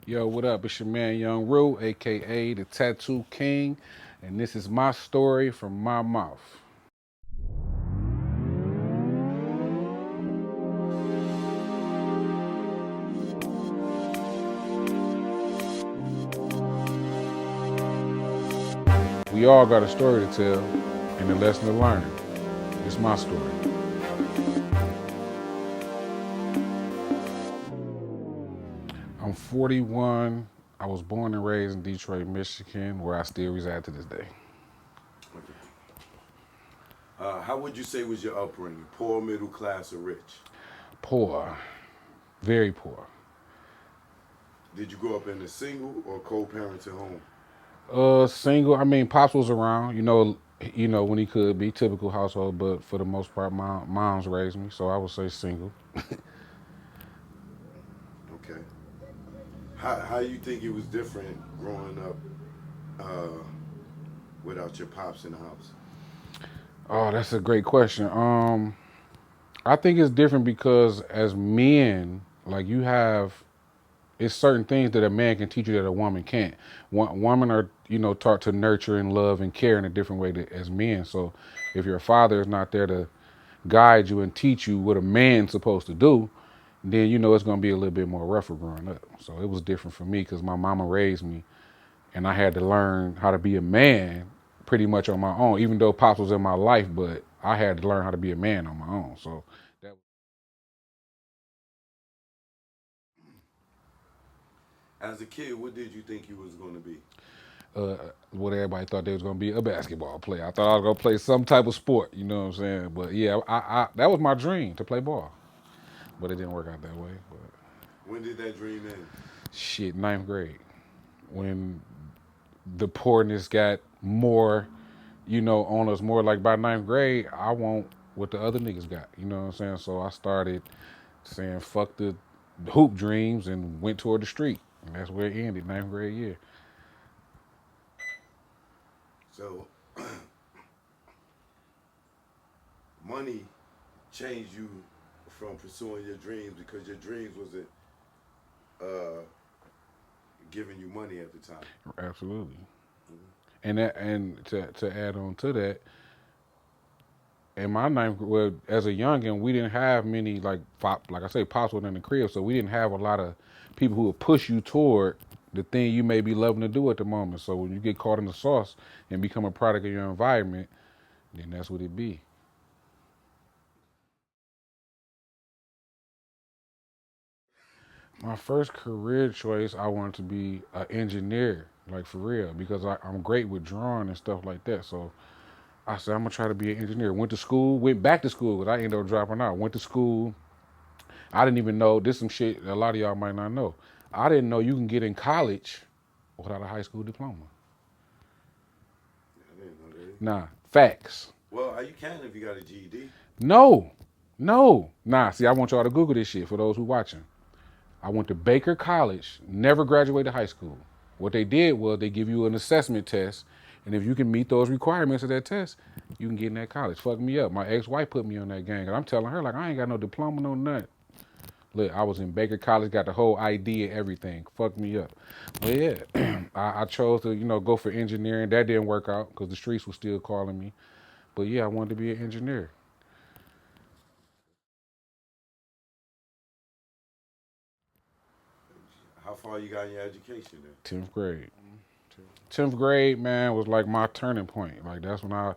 Yo, what up? It's your man Young Rue, aka the Tattoo King, and this is my story from my mouth. We all got a story to tell and a lesson to learn. It's my story. I'm 41. I was born and raised in Detroit, Michigan, where I still reside to this day. Okay. How would you say was your upbringing? Poor, middle class, or rich? Poor, very poor. Did you grow up in a single or co-parented home? Single. I mean, pops was around. You know when he could be typical household, but for the most part, my mom's raised me, so I would say single. Okay. How you think it was different growing up uh, without your pops in the house? Oh, that's a great question. I think it's different because as men, like you have, it's certain things that a man can teach you that a woman can't. Women are, taught to nurture and love and care in a different way as men. So, if your father is not there to guide you and teach you what a man's supposed to do, then it's going to be a little bit more rougher growing up. So it was different for me because my mama raised me, and I had to learn how to be a man pretty much on my own. Even though pops was in my life, but I had to learn how to be a man on my own. So that As a kid, what did you think you was going to be? uh, what everybody thought they was gonna be a basketball player. I thought I was gonna play some type of sport. You know what I'm saying? But yeah, I that was my dream to play ball, but it didn't work out that way. But When did that dream end? shit, ninth grade when the poorness got more, on us more. Like by ninth grade, I want what the other niggas got. You know what I'm saying? So I started saying fuck the hoop dreams and went toward the street, and that's where it ended. Ninth grade year. So, money changed you from pursuing your dreams because your dreams wasn't uh, giving you money at the time. Absolutely. Mhm. And to add on to that, in my ninth, well, as a youngin, we didn't have many like I say, pops were in the crib, so we didn't have a lot of people who would push you toward the thing you may be loving to do at the moment. So when you get caught in the sauce and become a product of your environment, then that's what it be. My first career choice, I wanted to be an engineer, like for real, because I'm great with drawing and stuff like that. So I said I'm gonna try to be an engineer. Went to school, went back to school, but I ended up dropping out. Went to school. I didn't even know this some shit a lot of y'all might not know. I didn't know you can get in college without a high school diploma. I didn't know that. Nah, facts. Well, you can if you got a GED. No, no. Nah, see, I want y'all to Google this shit for those who watching. I went to Baker College, never graduated high school. What they did was they give you an assessment test, and if you can meet those requirements of that test, you can get in that college. Fuck me up. My ex-wife put me on that gang, and I'm telling her like I ain't got no diploma, no nothing. Look, I was in Baker College, got the whole ID and everything. Fucked me up. But yeah, I chose to, go for engineering. That didn't work out because the streets were still calling me. But yeah, I wanted to be an engineer. How far you got in your education then? 10th grade. 10th grade, man, was like my turning point. Like that's when I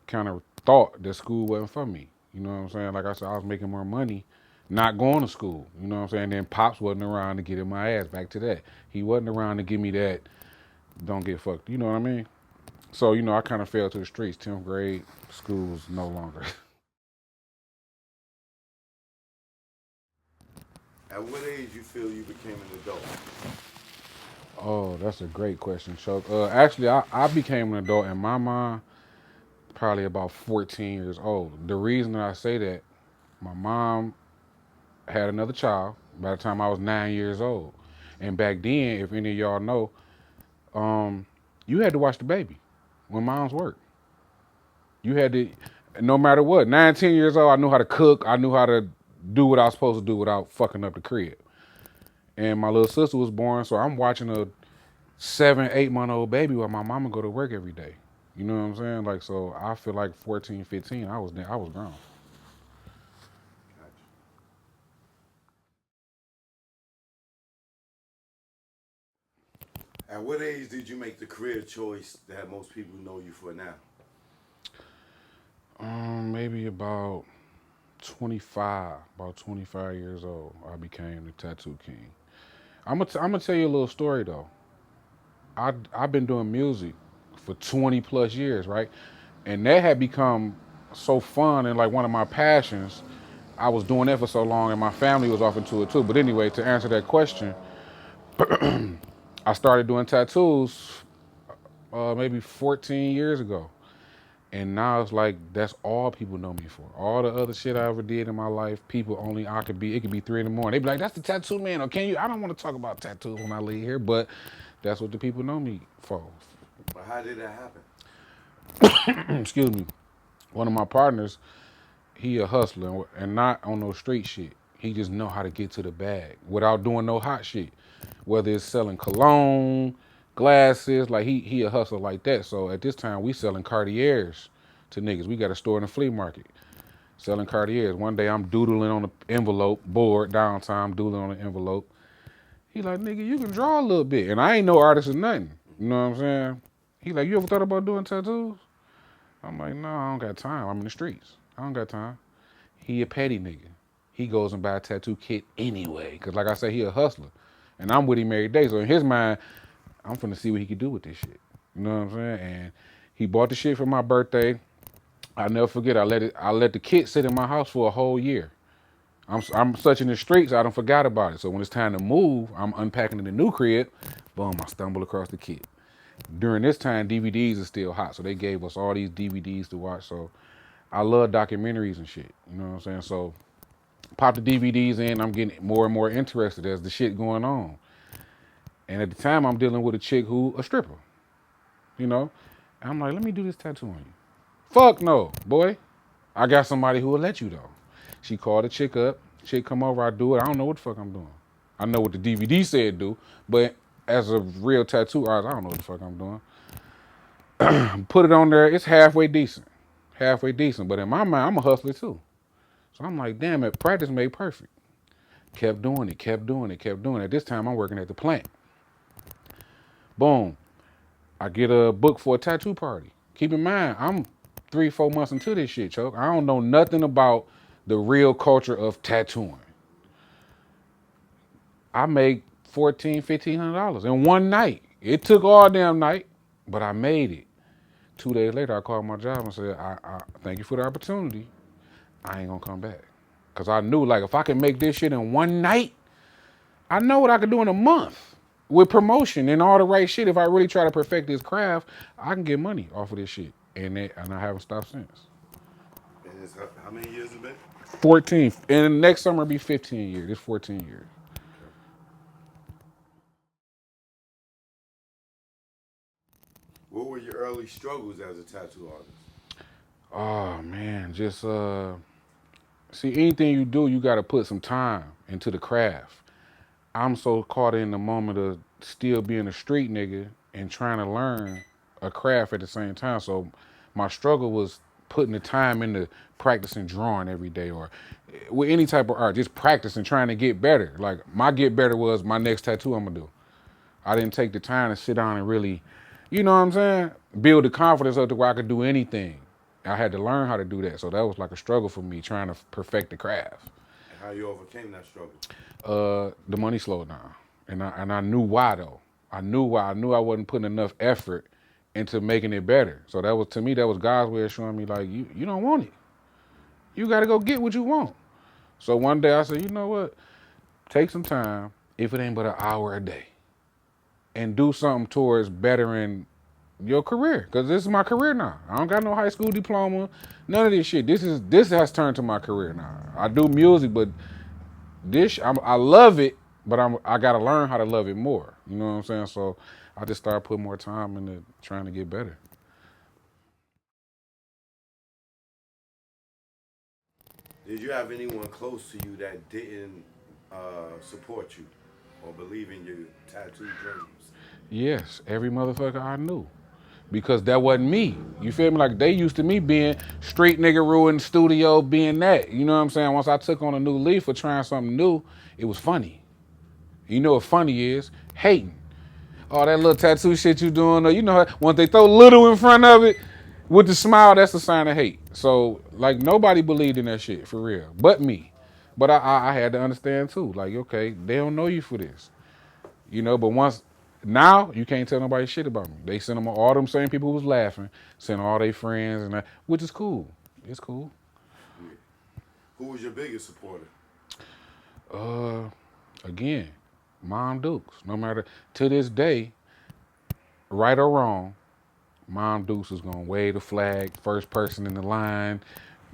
kind of thought that school wasn't for me. You know what I'm saying? Like I said, I was making more money not going to school. You know what I'm saying? Then Pops wasn't around to get in my ass. Back to that. He wasn't around to give me that don't get fucked. You know what I mean? So, I kind of fell to the streets. 10th grade, school was no longer. At what age you feel you became an adult? Oh, that's a great question, Chuck. Actually, I became an adult in my mind probably about 14 years old. The reason that I say that, my mom had another child by the time I was 9 years old. And back then, if any of y'all know, um, you had to watch the baby when moms worked. You had to, no matter what, 9, 10 years old, I knew how to cook. I knew how to do what I was supposed to do without fucking up the crib. and my little sister was born. So I'm watching a 7, 8 month old baby while my mama go to work every day. You know what I'm saying? Like, so I feel like 14, 15, I was grown. Gotcha. At what age did you make the career choice that most people know you for now? Maybe about 25 years old, I became the tattoo king. I'm gonna tell you a little story though. I've been doing music for 20 plus years, right? And that had become so fun and like one of my passions. I was doing that for so long, and my family was off into it too. But anyway, to answer that question, I started doing tattoos maybe 14 years ago. And now it's like that's all people know me for. All the other shit I ever did in my life, people only I could be. It could be 3 in the morning. They be like, "That's the tattoo man." Or can you? I don't want to talk about tattoos when I leave here, but that's what the people know me for. But how did that happen? Excuse me. One of my partners, he a hustler and not on no street shit. He just know how to get to the bag without doing no hot shit. Whether it's selling cologne, glasses, like he a hustler like that. So at this time we selling Cartiers to niggas. We got a store in the flea market selling Cartiers. One day I'm doodling on the envelope, bored, downtime, doodling on the envelope. He like, nigga, you can draw a little bit. And I ain't no artist or nothing. You know what I'm saying? He like, you ever thought about doing tattoos? I'm like, no, I don't got time. I'm in the streets. I don't got time. He a petty nigga. He goes and buy a tattoo kit anyway. Cause like I said, he a hustler. And I'm with him every day. So in his mind, I'm finna see what he can do with this shit. You know what I'm saying? And he bought the shit for my birthday. I never forget. I let the kit sit in my house for a whole year. I'm such in the streets. I don't forgot about it. So when it's time to move, I'm unpacking in the new crib. Boom! I stumble across the kit. During this time, DVDs are still hot, so they gave us all these DVDs to watch. So I love documentaries and shit. You know what I'm saying? So pop the DVDs in. I'm getting more and more interested as the shit going on. And at the time, I'm dealing with a chick who a stripper. You know, and I'm like, let me do this tattoo on you. Fuck no, boy. I got somebody who will let you though. She called a chick up. Chick come over, I do it. I don't know what the fuck I'm doing. I know what the DVD said do, but as a real tattoo artist, I don't know what the fuck I'm doing. Put it on there. It's halfway decent, halfway decent. But in my mind, I'm a hustler too. So I'm like, damn it, practice made perfect. Kept doing it, kept doing it, kept doing it. This time I'm working at the plant. Boom. I get a book for a tattoo party. Keep in mind, I'm 3, 4 months into this shit, choke. I don't know nothing about the real culture of tattooing. I make $1,400, $1,500 in one night. It took all damn night, but I made it. 2 days later, I called my job and said, I thank you for the opportunity. I ain't gonna come back. Cause I knew like if I can make this shit in one night, I know what I could do in a month. With promotion and all the right shit, if I really try to perfect this craft, I can get money off of this shit. And I haven't stopped since. And it's how many years it been? 14. And next summer will be 15 years. It's 14 years. Okay. What were your early struggles as a tattoo artist? Oh man, just see anything you do, you gotta put some time into the craft. I'm so caught in the moment of still being a street nigga and trying to learn a craft at the same time. So my struggle was putting the time into practicing drawing every day or with any type of art, just practicing, trying to get better. Like my get better was my next tattoo I'm gonna do. I didn't take the time to sit down and really, you know what I'm saying, build the confidence up to where I could do anything. I had to learn how to do that. So that was like a struggle for me trying to perfect the craft. And how you overcame that struggle? The money slowed down, and I knew why though. I knew why. I knew I wasn't putting enough effort into making it better. So that was to me that was God's way of showing me like you don't want it. You got to go get what you want. So one day I said, you know what? Take some time, if it ain't but an hour a day, and do something towards bettering your career. Cause this is my career now. I don't got no high school diploma, none of this shit. This has turned to my career now. I do music, but I love it, but I gotta learn how to love it more. You know what I'm saying? So I just started putting more time into trying to get better. Did you have anyone close to you that didn't support you? or believe in your tattoo dreams? Yes, every motherfucker I knew. Because that wasn't me. You feel me? Like they used to me being street nigga ruin studio, being that. You know what I'm saying? Once I took on a new leaf for trying something new, it was funny. You know what funny is? Hating. All that little tattoo shit you doing, or you know, once they throw little in front of it with the smile, that's a sign of hate. So like nobody believed in that shit for real, but me. But I had to understand too. Like okay, they don't know you for this, you know. But once now you can't tell nobody shit about me. They send them all them same people who was laughing, send all their friends and that, which is cool. It's cool. Yeah. Who was your biggest supporter? Uh, Again, Mom Dukes. No matter to this day, right or wrong, Mom Dukes is gonna wave the flag, first person in the line,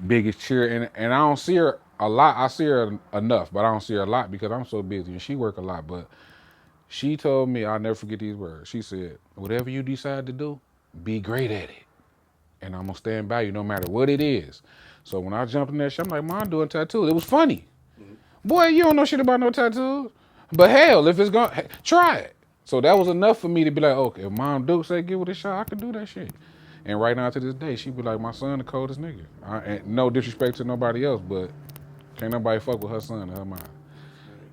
biggest cheer, and I don't see her a lot. I see her enough, but I don't see her a lot because I'm so busy and she work a lot. But she told me, I'll never forget these words. She said, "Whatever you decide to do, be great at it, and I'm gonna stand by you no matter what it is." So when I jumped in that shit, I'm like, "Mom, I'm doing tattoos." It was funny. Mm-hmm. Boy, you don't know shit about no tattoos. But hell, if it's gonna try it. So that was enough for me to be like, okay, if Mom Duke say give it a shot, I can do that shit. And right now to this day, she be like, my son the coldest nigga. And no disrespect to nobody else, but can't nobody fuck with her son and her mom.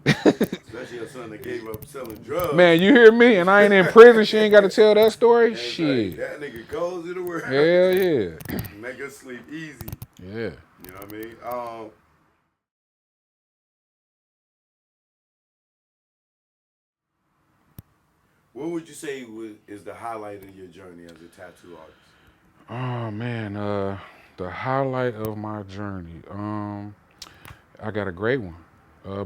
Especially your son that gave up selling drugs. Man, you hear me? And I ain't in prison. She ain't got to tell that story. That's Shit. right. That nigga goes to the world. Hell yeah. Make her sleep easy. Yeah. You know what I mean? What would you say is the highlight of your journey as a tattoo artist? Oh man, the highlight of my journey. I got a great one.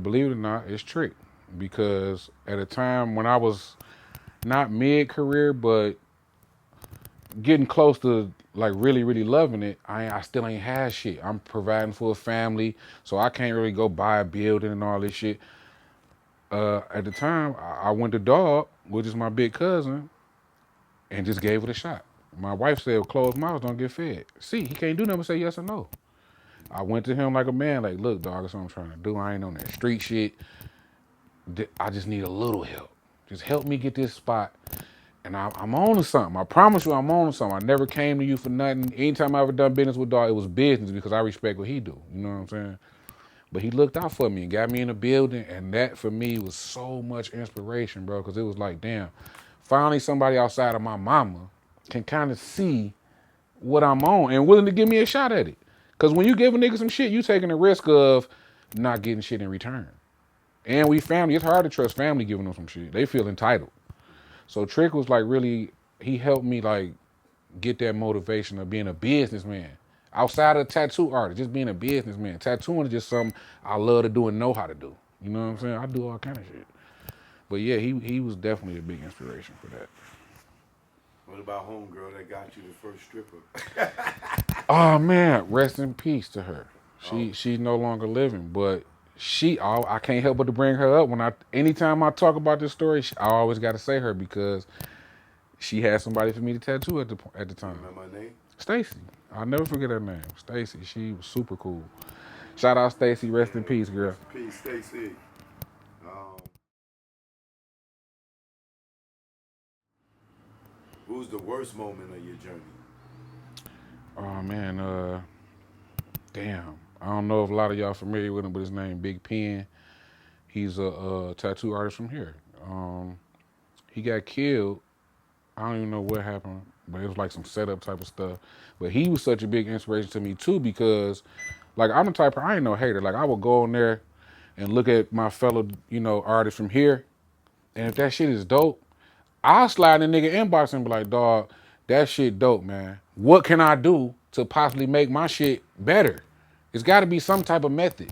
Believe it or not, it's Trick. Because at a time when I was not mid career, but getting close to like really, really loving it, I still ain't had shit. I'm providing for a family, so I can't really go buy a building and all this shit. At the time, I went to Dog, which is my big cousin, and just gave it a shot. My wife said, closed mouths don't get fed. See, he can't do nothing but say yes or no. I went to him like a man, like, look, dog, that's what I'm trying to do. I ain't on that street shit. I just need a little help. Just help me get this spot. And I'm on to something. I promise you I'm on to something. I never came to you for nothing. Anytime I ever done business with Dog, it was business because I respect what he do. You know what I'm saying? But he looked out for me and got me in the building. And that for me was so much inspiration, bro. Because it was like, damn, finally somebody outside of my mama can kind of see what I'm on and willing to give me a shot at it. Because when you give a nigga some shit, you taking the risk of not getting shit in return. And we family. It's hard to trust family giving them some shit. They feel entitled. So Trick was like really, he helped me like get that motivation of being a businessman. Outside of tattoo artist, just being a businessman. Tattooing is just something I love to do and know how to do. You know what I'm saying? I do all kind of shit. But yeah, he was definitely a big inspiration for that. What about homegirl that got you the first stripper? Oh man, rest in peace to her. Oh, She's no longer living, but I can't help but to bring her up anytime I talk about this story. I always got to say her because she had somebody for me to tattoo at the you time. remember my name? Stacy. I'll never forget her name. Stacy. She was super cool. Shout out Stacy. Rest in peace, girl. Rest in peace, Stacy. Um, what was the worst moment of your journey? Oh man, damn. I don't know if a lot of y'all familiar with him, but his name Big Pen. He's a tattoo artist from here. He got killed. I don't even know what happened, but it was like some setup type of stuff. But he was such a big inspiration to me too because, like, I'm the type of I ain't no hater. Like, I would go in there and look at my fellow, artists from here, and if that shit is dope, I'll slide in the nigga inbox and be like, dog, that shit dope, man. What can I do to possibly make my shit better? It's got to be some type of method.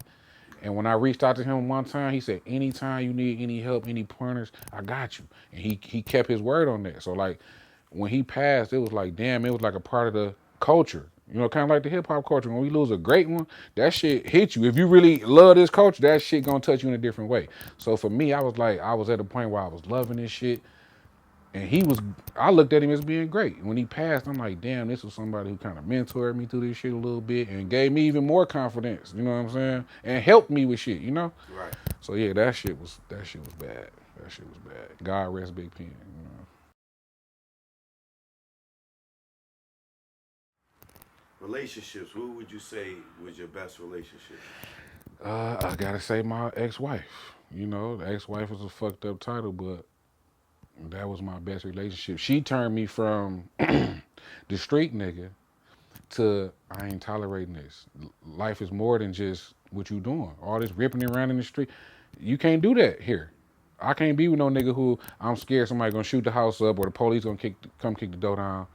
And when I reached out to him one time, he said, anytime you need any help, any pointers, I got you. And he kept his word on that. So like when he passed, it was like, damn, it was like a part of the culture. You know, kind of like the hip hop culture. When we lose a great one, that shit hit you. If you really love this culture, that shit gonna touch you in a different way. So for me, I was at a point where I was loving this shit. And I looked at him as being great. When he passed, I'm like, damn, this was somebody who kind of mentored me through this shit a little bit and gave me even more confidence, you know what I'm saying? And helped me with shit, you know? Right. So yeah, that shit was bad. That shit was bad. God rest Big Pen. You know? Relationships. What would you say was your best relationship? I gotta say my ex-wife. You know, the ex-wife was a fucked up title, but that was my best relationship. She turned me from the street nigga to I ain't tolerating this. Life is more than just what you doing. All this ripping around in the street. You can't do that here. I can't be with no nigga who I'm scared somebody gonna shoot the house up or the police gonna come kick the door down.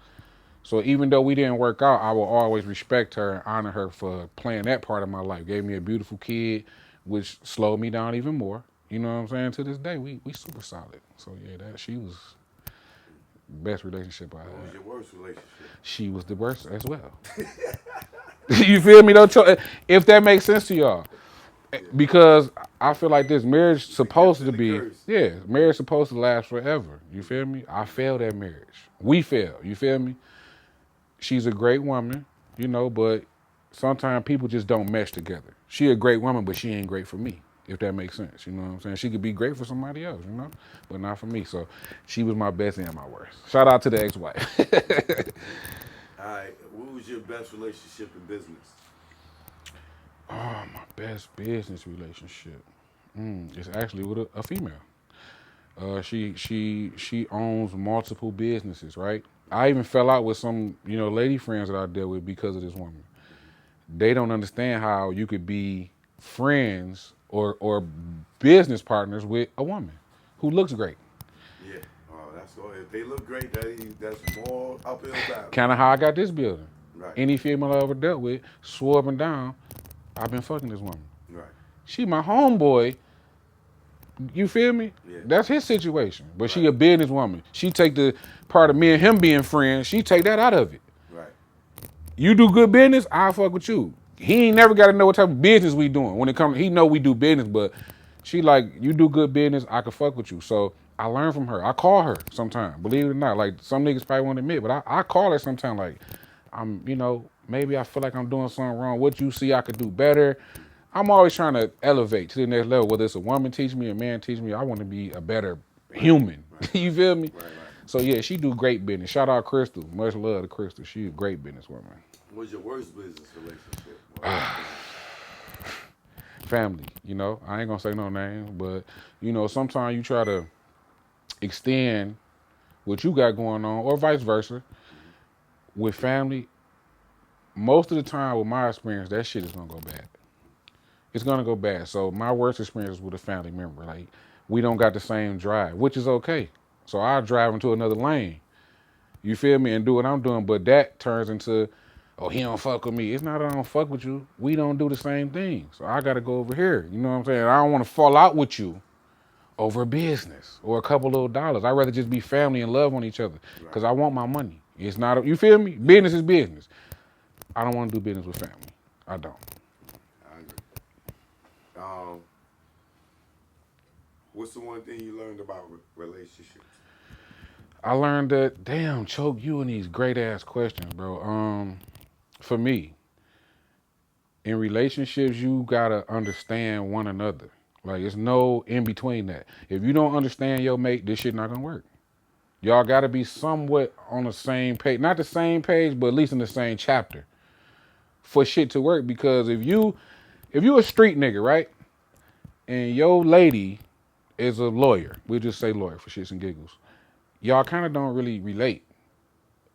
So even though we didn't work out, I will always respect her and honor her for playing that part of my life. Gave me a beautiful kid, which slowed me down even more. You know what I'm saying? To this day, we super solid. So yeah, that she was best relationship I What was had. your worst relationship? She was the worst as well. You feel me though? If that makes sense to y'all, Yeah. because I feel like this marriage It's a gift supposed to and a be, curse. yeah, marriage supposed to last forever. You feel me? I failed at marriage. We failed. You feel me? She's a great woman, you know, but sometimes people just don't mesh together. She a great woman, but she ain't great for me. If that makes sense, you know what I'm saying? She could be great for somebody else, you know, but not for me. So she was my best and my worst. Shout out to the ex-wife. All right. What was your best relationship in business? Oh, my best business relationship. It's actually with a female. She owns multiple businesses, right? I even fell out with some, lady friends that I dealt with because of this woman. They don't understand how you could be friends or business partners with a woman who looks great. Yeah. Oh, that's all. If they look great, that's more uphill battle. Kind of how I got this building. Right. Any female I ever dealt with, swore up and down, I've been fucking this woman. Right. She my homeboy. You feel me? Yeah. That's his situation. But she Right. a businesswoman. She take the part of me and him being friends. She take that out of it. Right. You do good business, I'll fuck with you. He ain't never got to know what type of business we doing. When it comes, he know we do business, but she like, you do good business, I can fuck with you. So I learn from her. I call her sometimes, believe it or not. Like some niggas probably won't admit, but I call her sometimes like, maybe I feel like I'm doing something wrong. What you see I could do better. I'm always trying to elevate to the next level. Whether it's a woman teach me, a man teach me, I want to be a better Right. human. Right. You feel me? Right. Right. So yeah, she do great business. Shout out Crystal. Much love to Crystal. She a great businesswoman. What was your worst business relationship? Family, I ain't gonna say no names, but sometimes you try to extend what you got going on, or vice versa, with family. Most of the time, with my experience, that shit is gonna go bad. It's gonna go bad. So my worst experience was with a family member. Like we don't got the same drive, which is okay. So I drive into another lane. You feel me? And do what I'm doing, but that turns into, oh, he don't fuck with me. It's not that I don't fuck with you. We don't do the same thing. So I gotta go over here. You know what I'm saying? I don't want to fall out with you over business or a couple little dollars. I'd rather just be family and love on each other Right. because I want my money. It's not, you feel me? Business is business. I don't want to do business with family. I don't. I agree. Um, what's the one thing you learned about relationships? I learned that, damn, Choke, you and these great ass questions, bro. For me, in relationships, you gotta understand one another. Like, it's no in between that. If you don't understand your mate, this shit not gonna work. Y'all gotta be somewhat on the same page. Not the same page, but at least in the same chapter for shit to work. Because if you a street nigga, right? And your lady is a lawyer. We'll just say lawyer for shits and giggles. Y'all kind of don't really relate.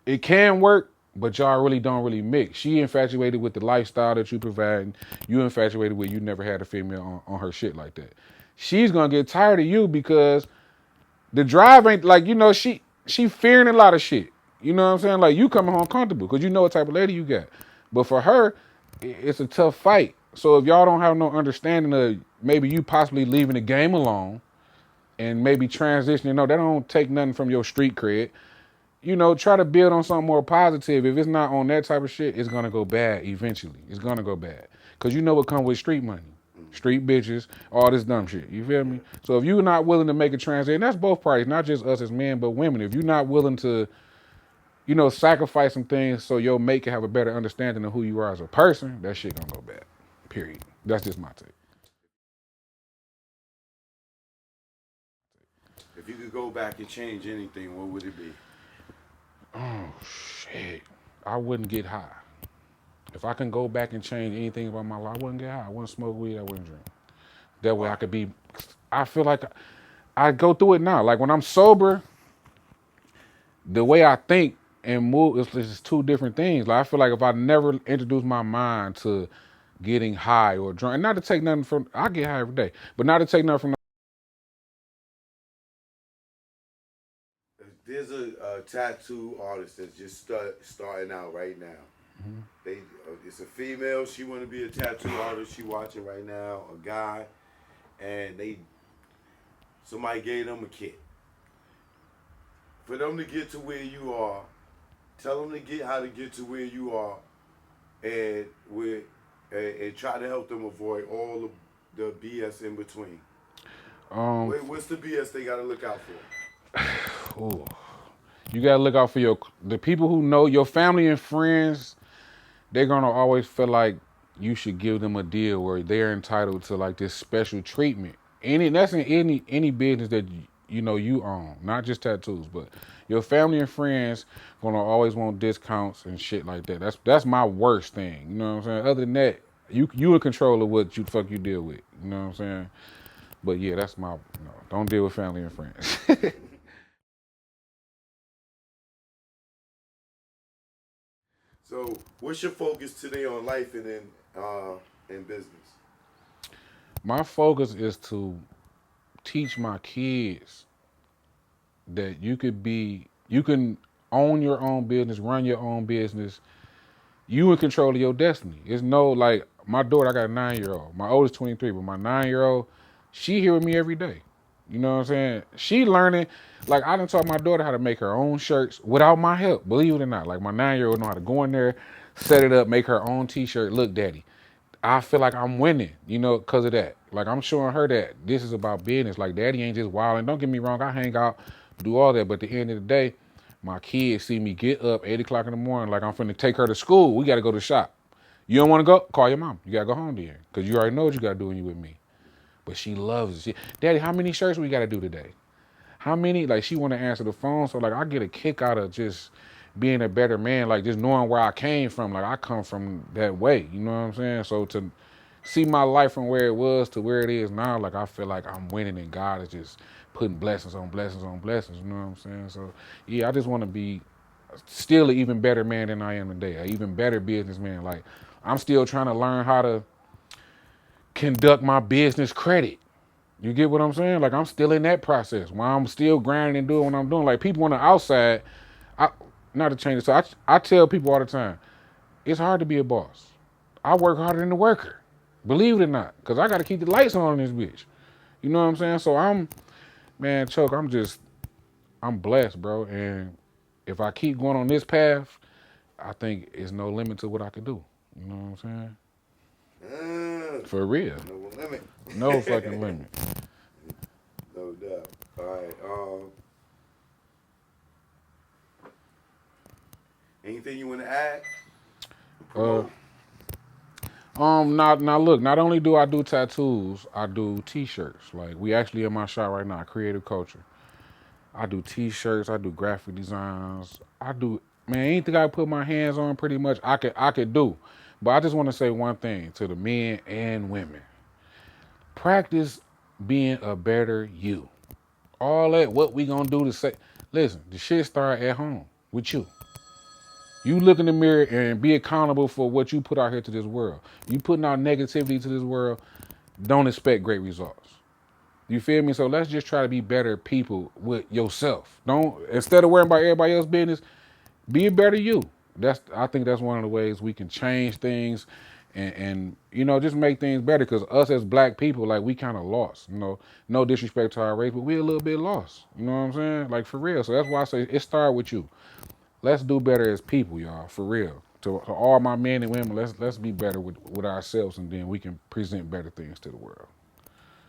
It can work, but y'all really don't really mix. She infatuated with the lifestyle that you provide. You infatuated with you never had a female on her shit like that. She's gonna get tired of you because the drive ain't like, she fearing a lot of shit. You know what I'm saying? Like you coming home comfortable because you know what type of lady you got. But for her, it's a tough fight. So if y'all don't have no understanding of maybe you possibly leaving the game alone and maybe transitioning, no, that don't take nothing from your street cred. Try to build on something more positive. If it's not on that type of shit, it's gonna go bad eventually. It's gonna go bad. Cause you know what comes with street money. Street bitches, all this dumb shit. You feel me? So if you're not willing to make a transition, that's both parties, not just us as men, but women. If you're not willing to, sacrifice some things so your mate can have a better understanding of who you are as a person, that shit gonna go bad. Period. That's just my take. If you could go back and change anything, what would it be? Oh shit. I wouldn't get high. If I can go back and change anything about my life, I wouldn't get high. I wouldn't smoke weed. I wouldn't drink. That way I Why? could be. I feel like I go through it now. Like when I'm sober, the way I think and move is just two different things. Like I feel like if I never introduce my mind to getting high or drunk, and not to take nothing from, I get high every day, but not to take nothing from. There's a tattoo artist that's just starting out right now. They it's a female. She want to be a tattoo artist. She watching right now. A guy, and somebody gave them a kit for them to get to where you are. Tell them to get how to get to where you are, and and try to help them avoid all of the BS in between. Um, What's the BS they got to look out for? ooh, you gotta look out for the people who know your family and friends. They're gonna always feel like you should give them a deal where they're entitled to like this special treatment. That's in any business that you know you own, not just tattoos, but your family and friends gonna always want discounts and shit like that. That's my worst thing. You know what I'm saying? Other than that, you in control of what you fuck you deal with. You know what I'm saying? But yeah, that's my don't deal with family and friends. So, what's your focus today on life and in business? My focus is to teach my kids that you can own your own business, run your own business. You in control of your destiny. It's no like my daughter. I got a 9-year old. My oldest 23, but my 9-year old, she here with me every day. You know what I'm saying? She learning. Like I done taught my daughter how to make her own shirts without my help. Believe it or not, like my 9-year old know how to go in there, set it up, make her own T-shirt. Look, daddy, I feel like I'm winning, because of that. Like I'm showing her that this is about business. Like daddy ain't just wild. And don't get me wrong, I hang out, do all that. But at the end of the day, my kids see me get up 8 o'clock in the morning, like I'm finna take her to school. We gotta go to the shop. You don't wanna go? Call your mom. You gotta go home then. Cause you already know what you gotta do when you with me. But she loves it. Daddy, how many shirts we gotta do today? How many? Like she wanna answer the phone. So like I get a kick out of just being a better man, like just knowing where I came from. Like I come from that way. You know what I'm saying? So to see my life from where it was to where it is now, like I feel like I'm winning and God is just putting blessings on blessings on blessings. You know what I'm saying? So yeah, I just want to be still an even better man than I am today, an even better businessman. Like I'm still trying to learn how to conduct my business credit. You get what I'm saying? Like I'm still in that process while I'm still grinding and doing what I'm doing. Like people on the outside, I not to change it. So I tell people all the time, it's hard to be a boss. I work harder than the worker. Believe it or not, because I got to keep the lights on in this bitch. You know what I'm saying? So man, Chuck, I'm blessed, bro. And if I keep going on this path, I think it's no limit to what I can do. You know what I'm saying? For real. No limit. No fucking limit. No doubt. All right. Anything you want to add? Uh, Promote? now look, not only do I do tattoos, I do t-shirts. Like we actually in my shop right now, Creative Culture. I do t-shirts, I do graphic designs, I do man, anything I put my hands on pretty much I could do. But I just want to say one thing to the men and women. Practice being a better you. All that what we gonna do to say listen, the shit start at home with you. You look in the mirror and be accountable for what you put out here to this world. You putting out negativity to this world, don't expect great results. You feel me? So let's just try to be better people with yourself. Don't instead of worrying about everybody else's business, be a better you. I think that's one of the ways we can change things and just make things better. Because us as black people, like we kind of lost. No disrespect to our race, but we a little bit lost. You know what I'm saying? Like for real. So that's why I say it started with you. Let's do better as people, y'all. For real. To all my men and women, let's be better with ourselves, and then we can present better things to the world.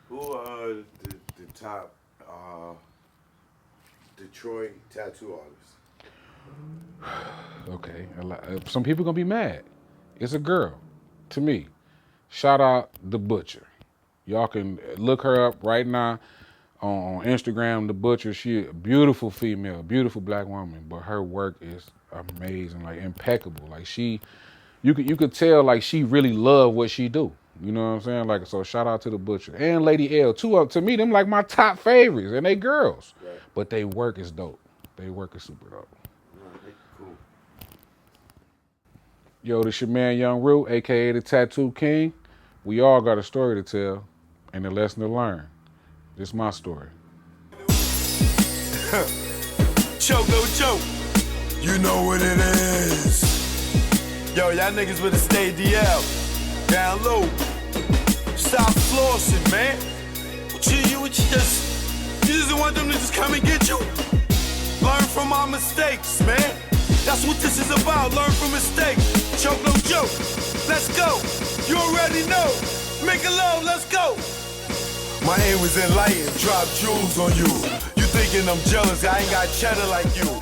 Who are the top Detroit tattoo artists? Okay. Some people gonna be mad. It's a girl. To me, shout out the butcher. Y'all can look her up right now on Instagram, the butcher. She a beautiful female, beautiful black woman, but her work is amazing, like impeccable. Like you could tell like she really love what she do. You know what I'm saying? Like, so shout out to the butcher and Lady L. Two up to me, them like my top favorites, and they girls, Right. but they work is dope. They work is super dope. Cool. Yo, this your man Young Rue, aka the Tattoo King. We all got a story to tell and a lesson to learn. This is my story. Choco choke. You know what it is. Yo, y'all niggas better stay DL. Down low. Stop flossing, man. What you just want them to just come and get you? Learn from our mistakes, man. That's what this is about. Learn from mistakes. Choke no joke. Let's go. You already know. Make it low. Let's go. My aim was enlightened. Drop jewels on you. You thinking I'm jealous? I ain't got cheddar like you.